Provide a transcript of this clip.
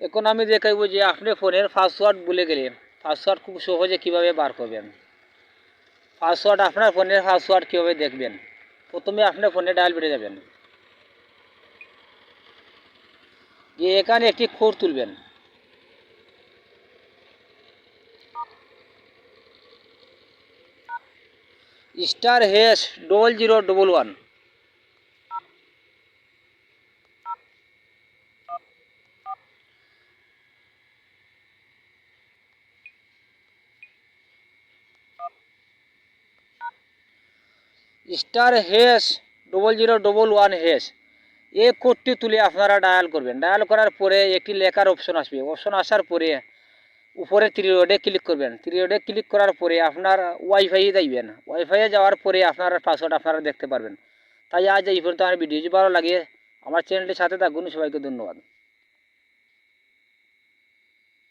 এখন আমি দেখাইব যে আপনি ফোনের পাসওয়ার্ড ভুলে গেলে পাসওয়ার্ড খুব সহজে কিভাবে বার করবেন। পাসওয়ার্ড আপনার ফোনের পাসওয়ার্ড কীভাবে দেখবেন। প্রথমে আপনার ফোনে ডায়াল বেড়ে যাবেন, গিয়ে এখানে একটি কোড তুলবেন। *#0011। *#0011#। এই কোডটি তুলে আপনারা ডায়াল করবেন। ডায়াল করার পরে একটি লেখার অপশন আসবে। অপশন আসার পরে উপরে থ্রি ডটে ক্লিক করবেন। থ্রি ডটে ক্লিক করার পরে আপনার ওয়াইফাইয়ে যাইবেন। ওয়াইফাইয়ে যাওয়ার পরে আপনার পাসওয়ার্ড আপনারা দেখতে পারবেন। তাই আজ এই পর্যন্ত। আমার ভিডিও যদি ভালো লাগে আমার চ্যানেলটির সাথে থাকুন। সবাইকে ধন্যবাদ।